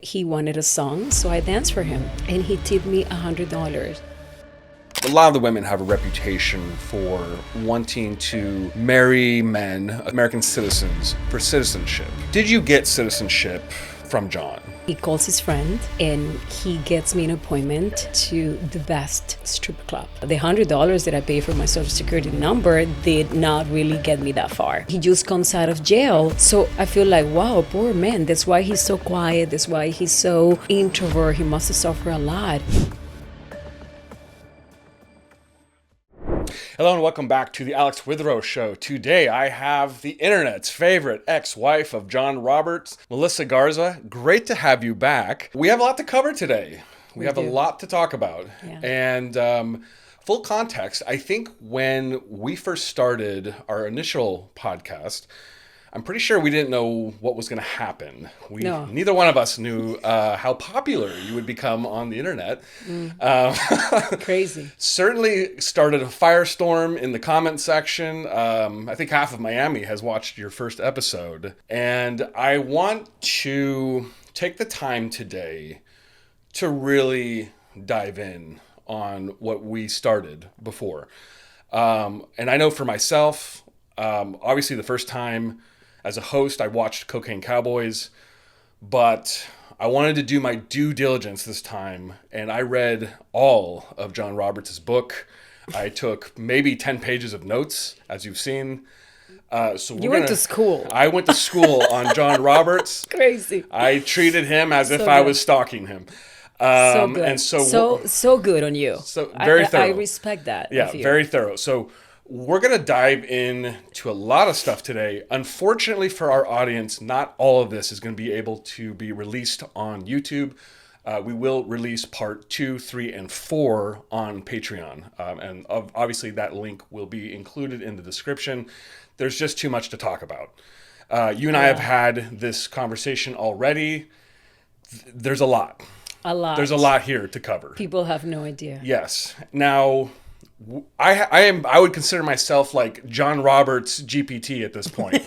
He wanted a song, so I danced for him, and he tipped me $100. A lot of the women have a reputation for wanting to marry men, American citizens, for citizenship. Did you get citizenship from Jon? He calls his friend, and he gets me an appointment to the best strip club. The $100 that I paid for my social security number did not really get me that far. He just comes out of jail, so I feel like, wow, poor man. That's why he's so quiet. That's why he's so introvert. He must have suffered a lot. Hello and welcome back to the Alex Witherow Show. Today I have the internet's favorite ex-wife of Jon Roberts, Melissa Garsva. Great to have you back. We have a lot to cover today. We have a lot to talk about. Yeah. And full context, I think when we first started our initial podcast, I'm pretty sure we didn't know what was going to happen. Neither one of us knew how popular you would become on the internet. Crazy. Certainly started a firestorm in the comment section. I think half of Miami has watched your first episode. And I want to take the time today to really dive in on what we started before. And I know for myself, obviously the first time as a host, I watched Cocaine Cowboys, but I wanted to do my due diligence this time, and I read all of Jon Roberts' book. I took maybe 10 pages of notes, as you've seen. You went to school. I went to school on Jon Roberts. Crazy. I treated him as if So I good. was stalking him. So good. And so good on you. So very thorough. I respect that. Yeah, of you. very thorough. So we're going to dive into a lot of stuff today. Unfortunately for our audience, not all of this is going to be able to be released on YouTube. We will release part 2, 3, and 4 on Patreon. And obviously that link will be included in the description. There's just too much to talk about. You and I have had this conversation already. There's a lot. There's a lot here to cover. People have no idea. Yes. Now, I would consider myself like Jon Roberts GPT at this point.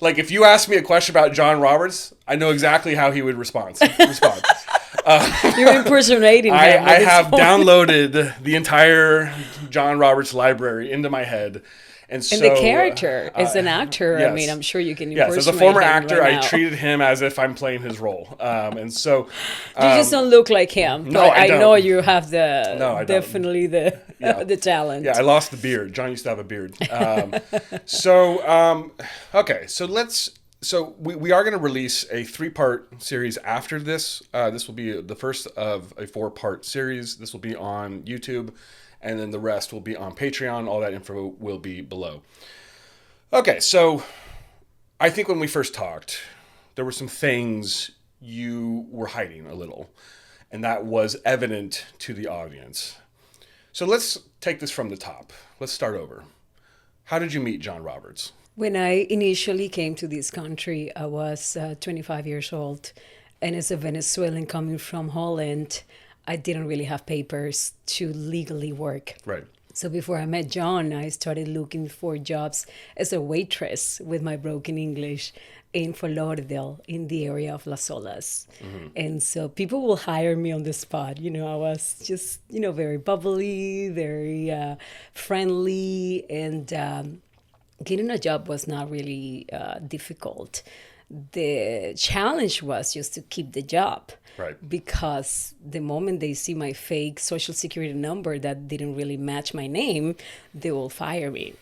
Like if you ask me a question about Jon Roberts, I know exactly how he would respond. You're impersonating him. I have downloaded the entire Jon Roberts library into my head. And so, the character, as an actor, yes. I mean, I'm sure you can impersonate Yes, as a former him actor, right I now. treated him as if I'm playing his role. And so... You just don't look like him. No, but I don't. know you have No, I don't. definitely the the talent. Yeah, I lost the beard. Jon used to have a beard. Okay, so we are going to release a 3-part series after this. This will be the first of a 4-part series. This will be on YouTube, and then the rest will be on Patreon. All that info will be below. Okay, so I think when we first talked, there were some things you were hiding a little, and that was evident to the audience. So let's take this from the top. Let's start over. How did you meet Jon Roberts? When I initially came to this country, I was 25 years old. And as a Venezuelan coming from Holland, I didn't really have papers to legally work. Right. So before I met Jon, I started looking for jobs as a waitress with my broken English in Fort Lauderdale in the area of Las Olas. Mm-hmm. And so people will hire me on the spot. You know, I was just, very bubbly, very friendly, and getting a job was not really difficult. The challenge was just to keep the job. Right. Because the moment they see my fake social security number that didn't really match my name, they will fire me.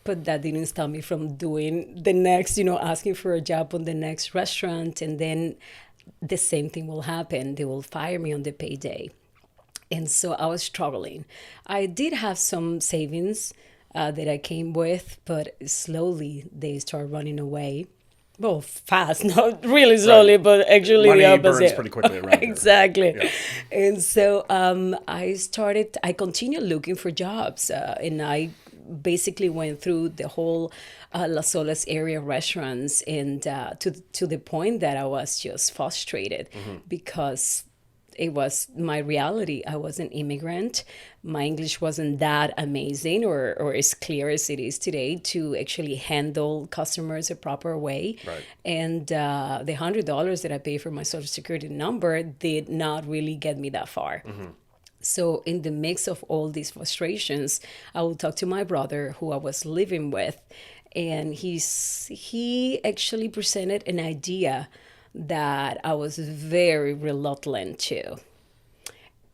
But that didn't stop me from doing the next, asking for a job on the next restaurant. And then the same thing will happen. They will fire me on the payday. And so I was struggling. I did have some savings that I came with, but slowly they start running away. Well, fast, not really slowly, Right. but actually Money the opposite. burns pretty quickly around here. Exactly. Yeah. And so I continued looking for jobs, and I basically went through the whole Las Olas area restaurants, and to the point that I was just frustrated because it was my reality. I was an immigrant. My English wasn't that amazing or as clear as it is today to actually handle customers a proper way. Right. And the $100 that I paid for my social security number did not really get me that far. So in the mix of all these frustrations, I would talk to my brother who I was living with, and he actually presented an idea that I was very reluctant to.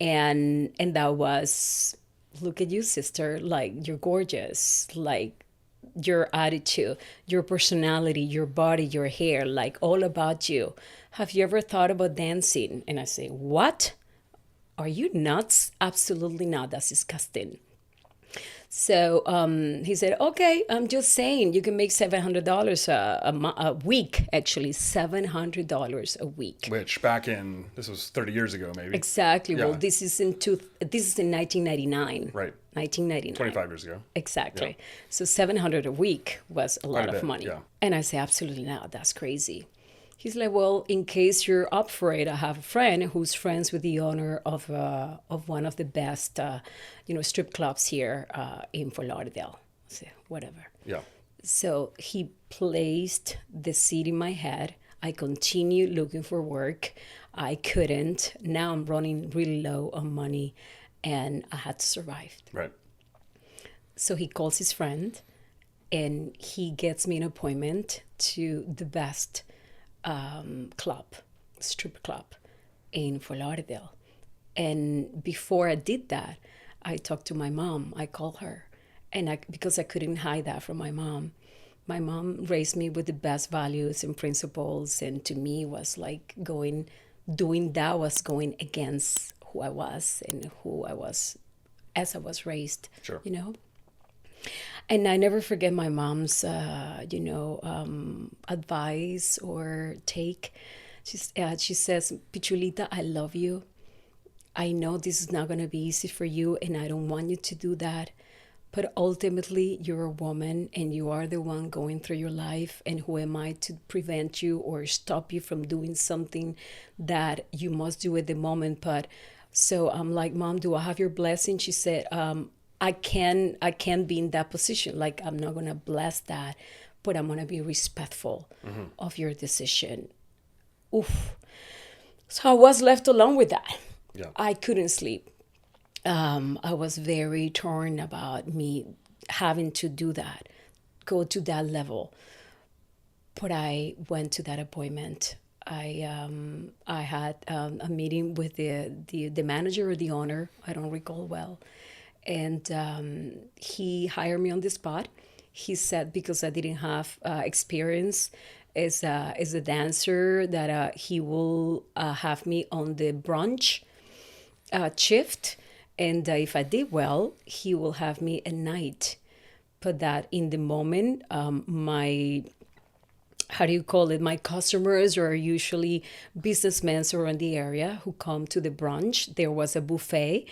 And that was, look at you, sister, like you're gorgeous, like your attitude, your personality, your body, your hair, like all about you. Have you ever thought about dancing? And I say, what? Are you nuts? Absolutely not. That's disgusting. So he said, okay, I'm just saying you can make $700 a week, actually, $700 a week. Which back in, this was 30 years ago, maybe. Exactly. Yeah. Well, this is in 1999. Right. 1999. 25 years ago. Exactly. Yeah. So 700 a week was a lot a of bit, money. yeah. And I say, absolutely not. That's crazy. He's like, well, in case you're up for it, I have a friend who's friends with the owner of one of the best, strip clubs here in Fort Lauderdale. I say, whatever. Yeah. So he placed the seed in my head. I continued looking for work. I couldn't. Now I'm running really low on money, and I had to survive. Right. So he calls his friend, and he gets me an appointment to the best strip club in Fort Lauderdale. And before I did that, I talked to my mom. I called her, and because I couldn't hide that from my mom. My mom raised me with the best values and principles, and to me was like doing that was going against who I was and who I was as I was raised. Sure. And I never forget my mom's, advice or take. She says, Pichulita, I love you. I know this is not going to be easy for you, and I don't want you to do that. But ultimately, you're a woman, and you are the one going through your life. And who am I to prevent you or stop you from doing something that you must do at the moment? But so I'm like, Mom, do I have your blessing? She said, I can be in that position. Like, I'm not going to bless that, but I'm going to be respectful of your decision. Oof. So I was left alone with that. Yeah. I couldn't sleep. I was very torn about me having to do that, go to that level. But I went to that appointment. I had a meeting with the manager or the owner. I don't recall well. And he hired me on the spot. He said because I didn't have experience as a dancer that he will have me on the brunch shift. And if I did well, he will have me at night. But that in the moment, my customers are usually businessmen around the area who come to the brunch. There was a buffet.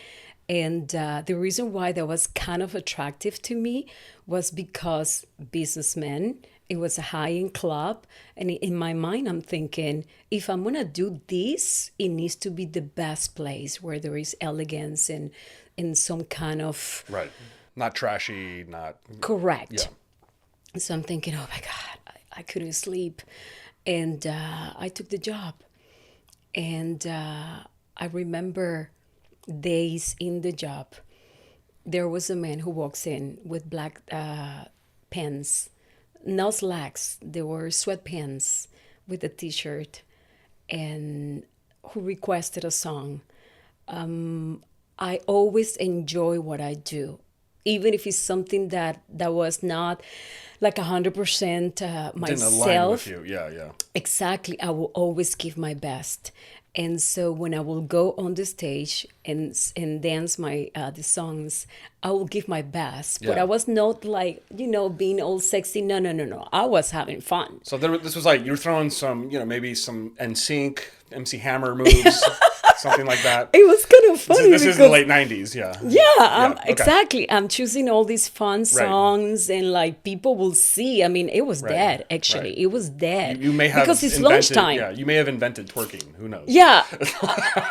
And the reason why that was kind of attractive to me was because businessmen, it was a high-end club. And in my mind, I'm thinking, if I'm going to do this, it needs to be the best place where there is elegance and some kind of... Right. Not trashy, not... Correct. Yeah. So I'm thinking, oh my God, I couldn't sleep. And I took the job. And I remember days in the job, there was a man who walks in with black pants, no slacks, they were sweatpants with a t-shirt, and who requested a song. I always enjoy what I do, even if it's something that was not like 100% myself. Didn't align with you. Yeah. Exactly. I will always give my best. And so when I will go on the stage and dance the songs, I will give my best. But Yeah. I was not like, being all sexy. No. I was having fun. So this was like you were throwing some, maybe some NSYNC, MC Hammer moves. something like that. It was kind of funny. This is the late 90s, yeah. Yeah, okay. exactly. I'm choosing all these fun songs, and like people will see. I mean, it was dead. Actually, it was dead. You may have because it's invented, lunchtime. Yeah, you may have invented twerking. Who knows? Yeah,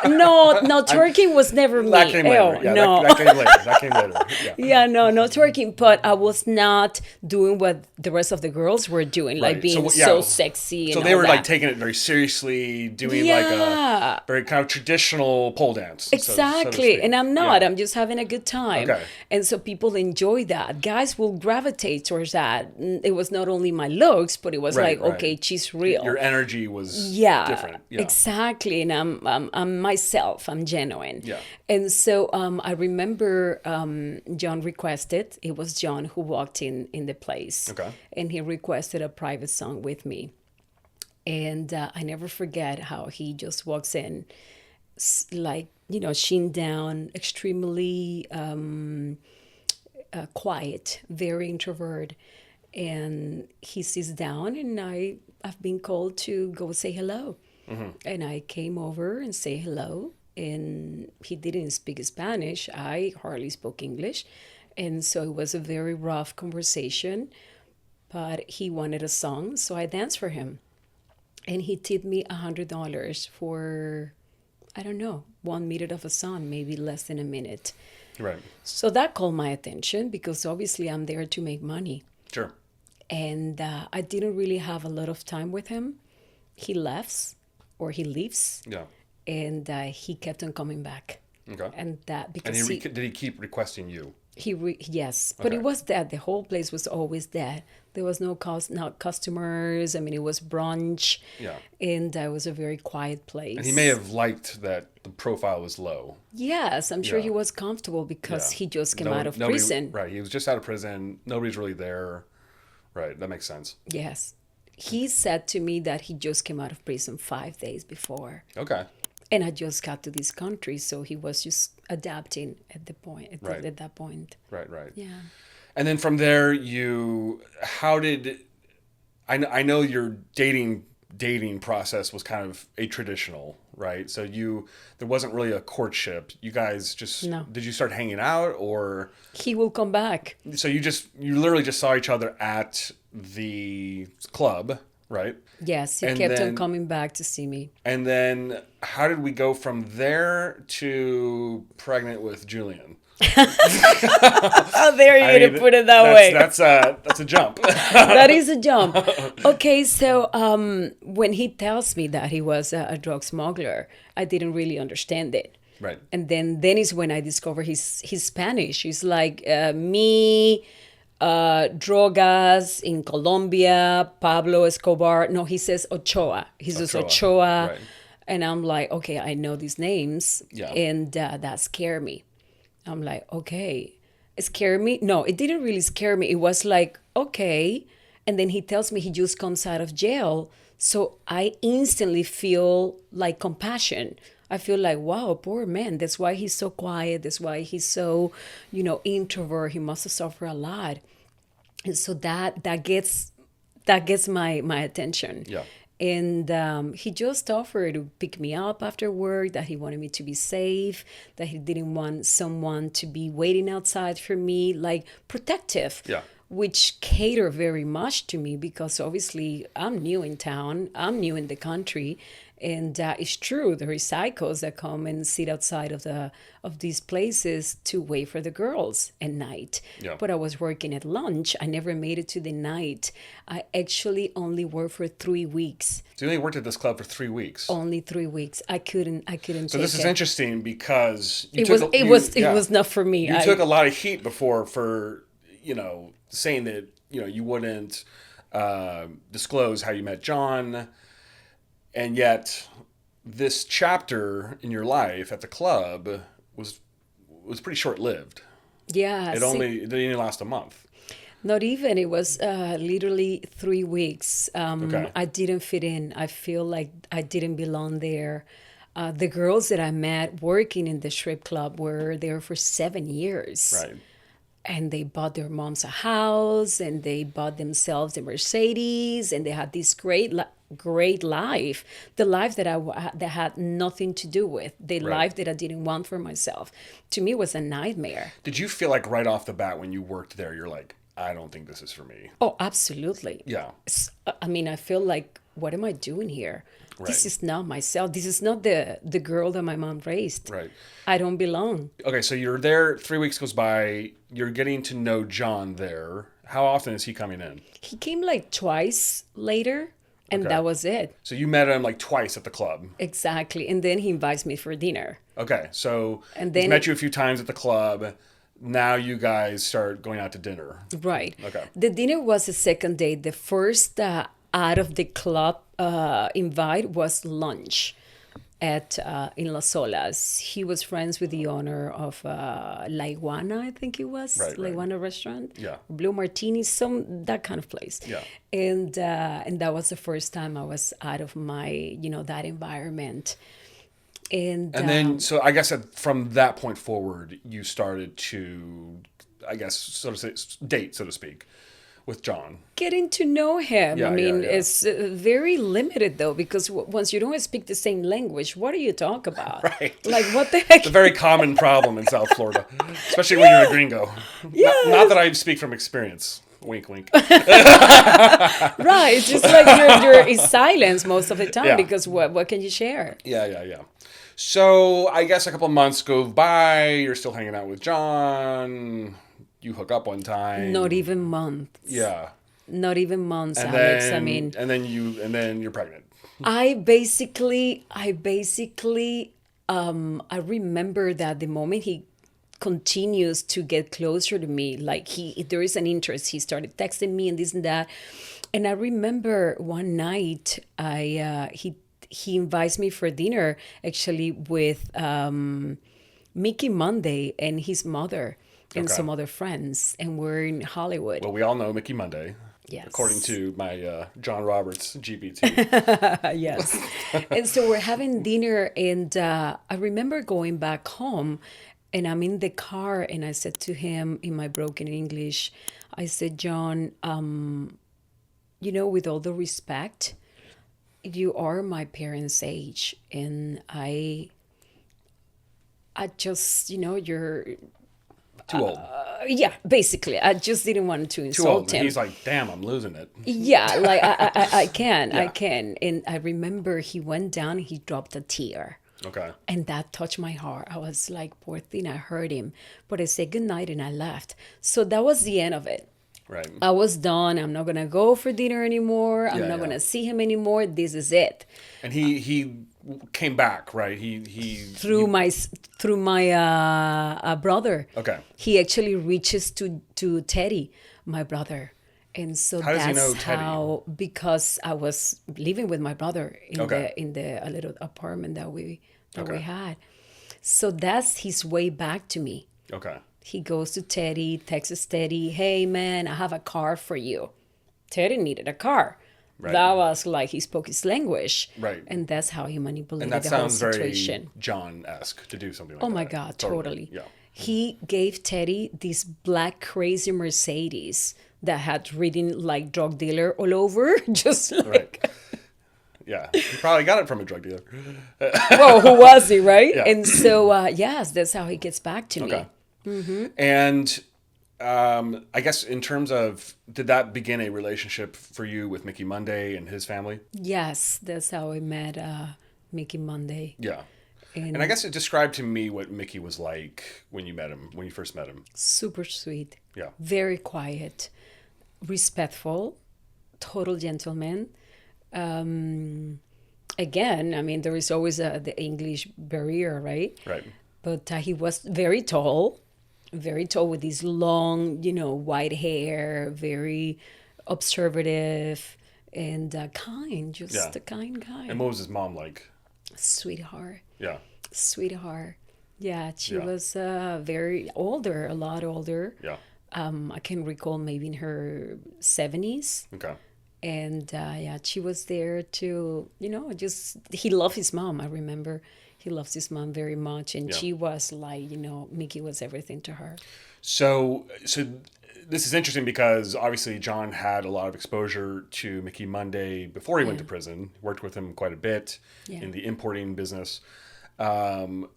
no, twerking was never me. That came later. Yeah, no, that came later. That came later. Yeah. Yeah, no twerking. But I was not doing what the rest of the girls were doing, like being so sexy. So and they all were that. like taking it very seriously, doing like a very kind of traditional pole dance. Exactly. So and I'm not. I'm just having a good time. Okay. And so people enjoy that. Guys will gravitate towards that. It was not only my looks, but it was okay, she's real. Your energy was different. Yeah. Exactly. And I'm myself. I'm genuine. Yeah. And so I remember Jon requested, it was Jon who walked in the place. Okay. And he requested a private song with me. And I never forget how he just walks in, like, chin down, extremely quiet, very introvert. And he sits down, and I've been called to go say hello. Mm-hmm. And I came over and say hello. And he didn't speak Spanish. I hardly spoke English. And so it was a very rough conversation. But he wanted a song, so I danced for him. And he tipped me $100 for, I don't know, 1 minute of a song, maybe less than a minute. Right. So that called my attention because obviously I'm there to make money. Sure. And I didn't really have a lot of time with him. He leaves. Yeah. And he kept on coming back. Okay. And that because did he keep requesting you? Yes, but it was dead. The whole place was always dead. There was no customers. I mean, it was brunch. Yeah. And it was a very quiet place. And he may have liked that the profile was low. Yes, I'm sure he was comfortable because he just came out of prison. Right, he was just out of prison. Nobody's really there. Right, that makes sense. Yes. He said to me that he just came out of prison 5 days before. Okay. And I just got to this country, so he was just adapting at that point. Right. Yeah. And then from there, I know your dating process was kind of atraditional, right? So there wasn't really a courtship. You guys did you start hanging out, or? He will come back. So you literally just saw each other at the club, right? Yes, he kept on coming back to see me. And then how did we go from there to pregnant with Julian? How dare you to put it that way? That's a jump. That is a jump. Okay, so when he tells me that he was a drug smuggler, I didn't really understand it. Right. And then is when I discover he's Spanish. He's like me. Drogas in Colombia, Pablo Escobar. No, he says Ochoa. He says Ochoa. Right. And I'm like, okay, I know these names. Yeah. And that scared me. I'm like, okay. It scared me? No, it didn't really scare me. It was like, okay. And then he tells me he just comes out of jail. So I instantly feel like compassion. I feel like, wow, poor man. That's why he's so quiet. That's why he's so, introvert. He must have suffered a lot. And so that gets my attention. Yeah. And he just offered to pick me up after work, that he wanted me to be safe, that he didn't want someone to be waiting outside for me, like protective. Yeah. Which cater very much to me because obviously I'm new in town, I'm new in the country, and it's true there is psychos that come and sit outside of these places to wait for the girls at night. Yeah. But I was working at lunch. I never made it to the night. I actually only worked for 3 weeks. So you only worked at this club for 3 weeks. Only 3 weeks. I couldn't. So this is interesting because it was not for me. You took a lot of heat before for saying that you wouldn't disclose how you met Jon, and yet this chapter in your life at the club was pretty short-lived. Yeah, it didn't last a month. Not even. It was literally 3 weeks. Okay. I didn't fit in. I feel like I didn't belong there. The girls that I met working in the strip club were there for 7 years. Right. And they bought their moms a house, and they bought themselves a Mercedes, and they had this great great life, the life that had nothing to do with, the life that I didn't want for myself. To me, it was a nightmare. Did you feel like right off the bat when you worked there, you're like, I don't think this is for me? Oh, absolutely. Yeah. I mean, I feel like, what am I doing here? Right. This is not myself. This is not the girl that my mom raised. Right. I don't belong. Okay, so you're there, 3 weeks goes by, you're getting to know Jon there. How often is he coming in? He came like twice later, and that was it. So you met him like twice at the club. Exactly. And then he invites me for dinner. Okay, so And he's then- met you a few times at the club. Now you guys start going out to dinner. Right. Okay. The dinner was the second date. The first out of the club invite was lunch at in Las Olas. He was friends with the owner of La Iguana, I think it was. Right, La right. Iguana restaurant. Yeah. Blue Martini, that kind of place. Yeah. And that was the first time I was out of my, that environment. And then, so I guess from that point forward, you started to, I guess, so to say, date, so to speak, with Jon. getting to know him. Yeah, I mean, yeah. it's very limited though, because once you don't speak the same language, what do you talk about? Right. Like, what the heck? It's a very common problem in South Florida, especially when you're a gringo. Yeah. Not that I speak from experience. Wink, wink. Right. It's just like you're in silence most of the time Yeah. because what can you share? Yeah. So I guess a couple of months go by. You're still hanging out with Jon. You hook up one time. Not even months. Yeah. Not even months, And Alex. then, I mean, and then you're pregnant. I basically, I remember that the moment he continues to get closer to me, like there is an interest. He started texting me and this and that. And I remember one night, he invites me for dinner, actually with Mickey Munday and his mother and Okay. some other friends, and we're in Hollywood. Well, we all know Mickey Munday. Yes. According to my Jon Roberts GPT. Yes. And so we're having dinner, and I remember going back home, and I'm in the car, and I said to him in my broken English, I said, Jon, with all the respect, you are my parents' age, and I just, you're, Too old. yeah, basically, I just didn't want to Too insult old. And him. he's like, damn, I'm losing it. Yeah, like I can. Yeah. And I remember he went down, he dropped a tear. Okay. And that touched my heart. I was like, poor thing, I hurt him. But I said goodnight and I left. So that was the end of it. Right. I was done. I'm not going to go for dinner anymore. I'm Yeah, not yeah. going to see him anymore. This is it. And he came back, right? He Through my brother. Okay. He actually reaches to Teddy, my brother. And so How does he that's know Teddy? how, because I was living with my brother in Okay. a little apartment that we Okay. had. So that's his way back to me. Okay. He goes to Teddy, texts Teddy, hey man, I have a car for you. Teddy needed a car. Right. That was like he spoke his language. Right. And that's how he manipulated And that the whole sounds very situation. John-esque to do something like Oh that. my God, totally. Yeah. He gave Teddy this black crazy Mercedes that had written like drug dealer all over. Just like, Right. Yeah. He probably got it from a drug dealer. whoa, who was he, right? Yeah. And so, yes, that's how he gets back to Okay. me. And I guess in terms of, did that begin a relationship for you with Mickey Munday and his family? Yes, that's how I met Mickey Munday. Yeah. And I guess it described to me what Mickey was like when you met him, when you first met him. Super sweet. Yeah. Very quiet, respectful, total gentleman. Again, I mean, there is always the English barrier, right? Right. But he was very tall with his long, white hair, very observative and kind, just Yeah. a kind guy. And what was his mom like? Sweetheart. Yeah. Yeah, she Yeah. was very older, a lot older. Yeah. I can recall maybe in her 70s. Okay. And yeah, she was there to, he loved his mom. I remember he loves his mom very much. And Yeah. she was like, Mickey was everything to her. So this is interesting because obviously Jon had a lot of exposure to Mickey Munday before he went to prison. Worked with him quite a bit in the importing business. So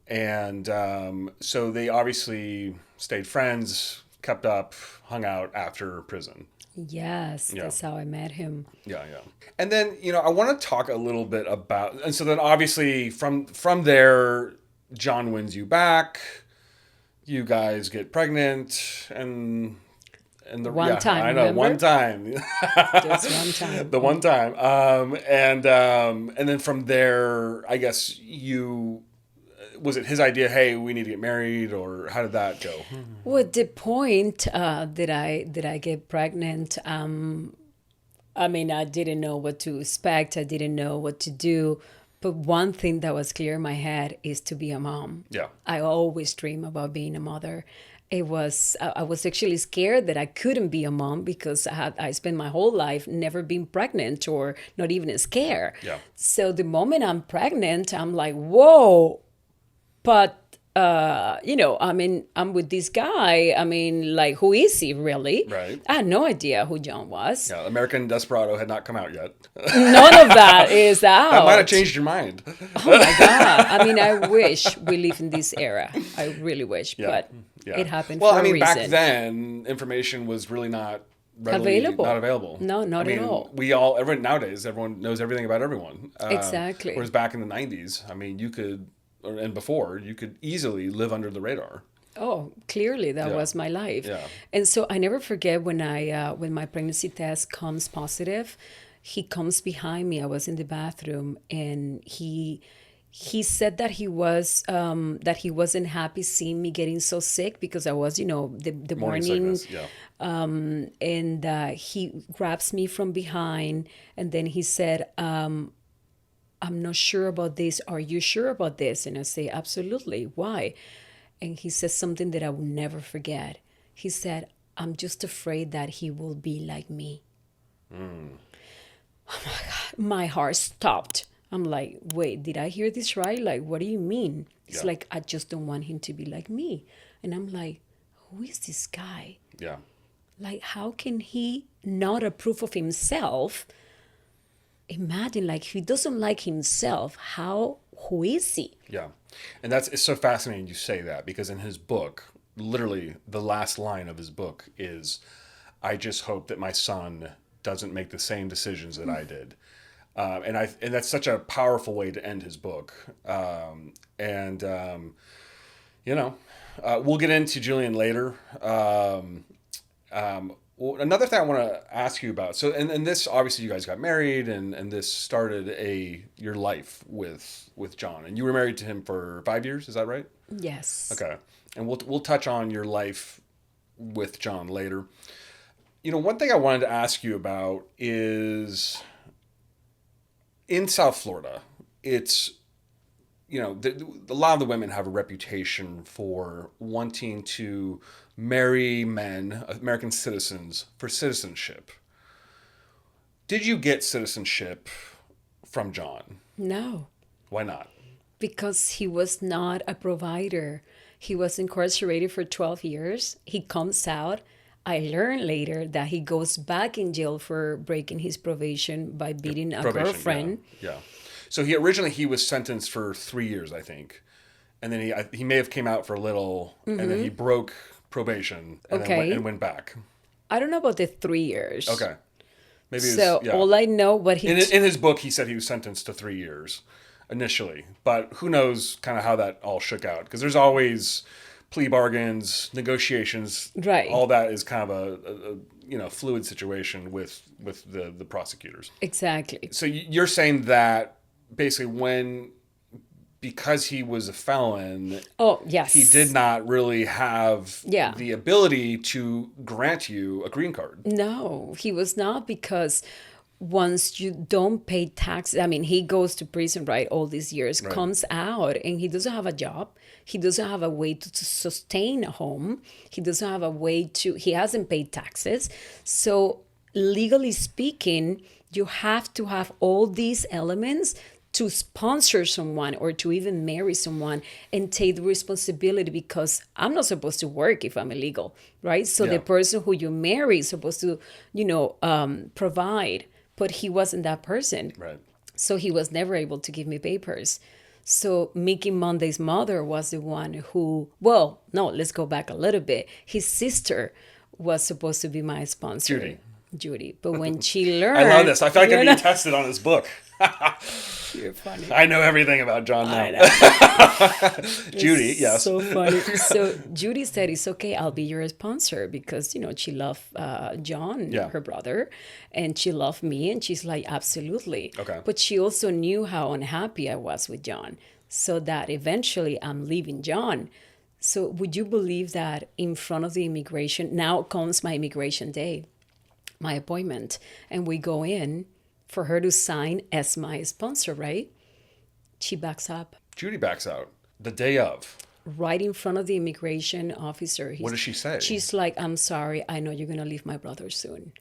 they obviously stayed friends, kept up, hung out after prison. Yes, that's how I met him. Yeah. And then, I want to talk a little bit about, and so then obviously from there, Jon wins you back. You guys get pregnant and the One time, I know, remember? one time. Just one time. The one time. And then from there, I guess was it his idea, hey, we need to get married, or how did that go? Well, at the point that I get pregnant, I didn't know what to expect. I didn't know what to do. But one thing that was clear in my head is to be a mom. Yeah. I always dream about being a mother. I was actually scared that I couldn't be a mom because I spent my whole life never being pregnant or not even scared. Yeah. So the moment I'm pregnant, I'm like, whoa. But, I'm with this guy. Who is he really? Right. I had no idea who Jon was. Yeah, American Desperado had not come out yet. None of that is out. That might have changed your mind. Oh my God. I wish we live in this era. I really wish, but it happened for a reason. Back then, information was really not readily not available. No, not at all. Everyone nowadays, everyone knows everything about everyone. Exactly. Whereas back in the 90s, you could, and before, you could easily live under the radar. Oh, clearly that was my life. Yeah. And so I never forget when my pregnancy test comes positive, he comes behind me. I was in the bathroom and he said that he wasn't happy seeing me getting so sick because I was, the morning sickness, yeah. And he grabs me from behind and then he said, I'm not sure about this. Are you sure about this? And I say, absolutely. Why? And he says something that I will never forget. He said, I'm just afraid that he will be like me. Oh my God. My heart stopped. I'm like, wait, did I hear this right? Like, what do you mean? It's like, I just don't want him to be like me. And I'm like, who is this guy? Yeah. Like, how can he not approve of himself? Imagine, like, if he doesn't like himself, who is he? Yeah. And it's so fascinating you say that because in his book, literally the last line of his book is, I just hope that my son doesn't make the same decisions that I did. And that's such a powerful way to end his book. We'll get into Julian later. Another thing I want to ask you about. So, and this obviously you guys got married, and this started your life with Jon, and you were married to him for 5 years. Is that right? Yes. Okay, and we'll touch on your life with Jon later. One thing I wanted to ask you about is in South Florida. It's a lot of the women have a reputation for wanting to marry men, American citizens, for citizenship. Did you get citizenship from Jon? No. Why not? Because he was not a provider. He was incarcerated for 12 years. He comes out. I learned later that he goes back in jail for breaking his probation by beating a girlfriend. Yeah. So he was sentenced for 3 years, I think. And then he may have came out for a little, and then he broke probation and went back. I don't know about the 3 years. Okay. Maybe all I know in his book he said he was sentenced to 3 years initially, but who knows kind of how that all shook out because there's always plea bargains, negotiations. Right. All that is kind of a fluid situation with the prosecutors. Exactly. So you're saying that basically because he was a felon, oh yes, he did not really have the ability to grant you a green card. No, he was not, because once you don't pay taxes, he goes to prison, right, all these years, right, comes out, and he doesn't have a job. He doesn't have a way to sustain a home. He doesn't have a way he hasn't paid taxes. So legally speaking, you have to have all these elements to sponsor someone or to even marry someone and take the responsibility, because I'm not supposed to work if I'm illegal, right? So Yeah. the person who you marry is supposed to, provide, but he wasn't that person. Right. So he was never able to give me papers. So Mickey Munday's mother was the one who, well, no, let's go back a little bit. His sister was supposed to be my sponsor. Judy. But when she learned... I love this. I feel like I'm being tested on his book. You're funny. I know everything about Jon now. I know. Judy, yes. So funny. So Judy said, it's okay, I'll be your sponsor, because, she loved Jon, her brother, and she loved me. And she's like, absolutely. Okay. But she also knew how unhappy I was with Jon. So that eventually I'm leaving Jon. So would you believe that in front of the immigration, now comes my immigration day, my appointment, and we go in for her to sign as my sponsor, right? She backs up. Judy backs out the day of. Right in front of the immigration officer. What does she say? She's like, I'm sorry, I know you're going to leave my brother soon.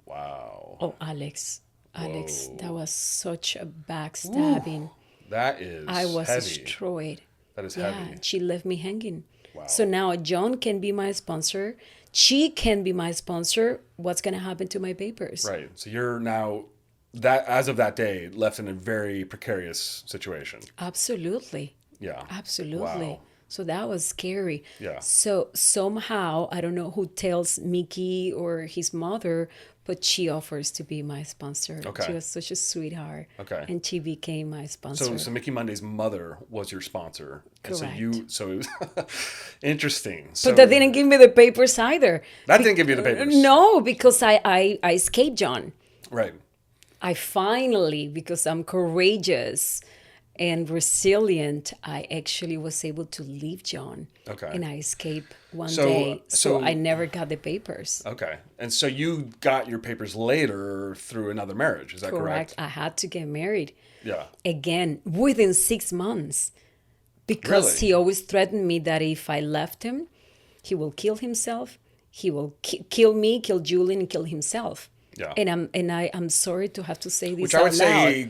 Wow. Oh, Alex, that was such a backstabbing. Ooh, that is I was heavy. destroyed. That is Yeah, heavy. she left me hanging. Wow. So now Jon can be my sponsor. She can be my sponsor. What's going to happen to my papers? Right. So you're now, that as of that day, left in a very precarious situation. Absolutely. Yeah. Absolutely. Wow. So that was scary. Yeah. So somehow, I don't know who tells Mickey or his mother, but she offers to be my sponsor. Okay. She was such a sweetheart. Okay. And she became my sponsor. So Mickey Munday's mother was your sponsor. And Correct. so it was interesting. So But that didn't give me the papers either. That didn't give you the papers. No, because I escaped Jon. Right. I finally, because I'm courageous and resilient, I actually was able to leave Jon. Okay. And I escaped one So- day. So so- I never got the papers. Okay. And so you got your papers later through another marriage. Is that correct? I had to get married Yeah. again within 6 months, because Really? he always threatened me that if I left him, he will kill himself. He will kill me, kill Julian, and kill himself. Yeah. And I'm sorry to have to say this Which I out would loud. say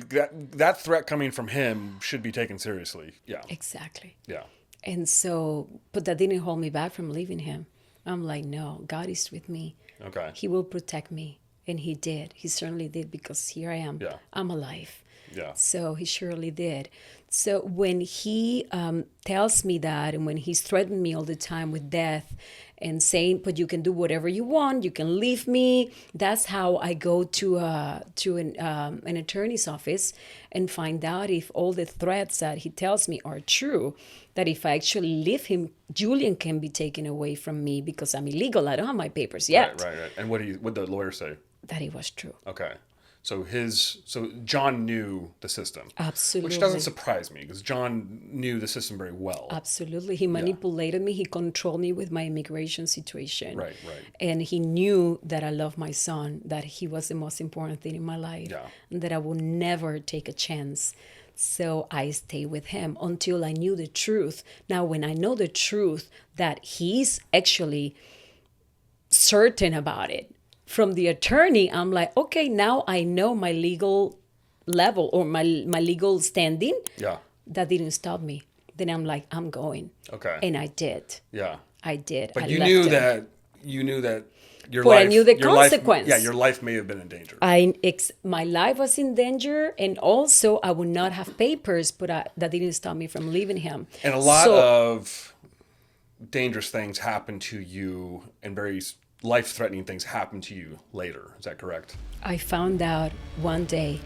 that threat coming from him should be taken seriously. Yeah. Exactly. Yeah. And so, but that didn't hold me back from leaving him. I'm like, no, God is with me. Okay. He will protect me. And he did. He certainly did, because here I am. Yeah. I'm alive. Yeah. So he surely did. So when he tells me that, and when he's threatened me all the time with death and saying, but you can do whatever you want, you can leave me, that's how I go to an attorney's office and find out if all the threats that he tells me are true, that if I actually leave him, Julian can be taken away from me because I'm illegal. I don't have my papers yet. Right. And what did the lawyer say? That it was true. Okay. So Jon knew the system. Absolutely. Which doesn't surprise me, because Jon knew the system very well. Absolutely. He manipulated me. He controlled me with my immigration situation. Right. And he knew that I love my son, that he was the most important thing in my life, Yeah. and that I would never take a chance. So I stayed with him until I knew the truth. Now, when I know the truth, that he's actually certain about it, from the attorney, I'm like, okay, now I know my legal level or my legal standing. Yeah. That didn't stop me. Then I'm like, I'm going. Okay. And I did. Yeah. I did. But I you left knew him. that your But life. I knew the your life- consequence. your life may have been in danger. My life was in danger, and also I would not have papers, but that didn't stop me from leaving him. And a lot of dangerous things happen to you, and very life-threatening things happen to you later. Is that correct? I found out one day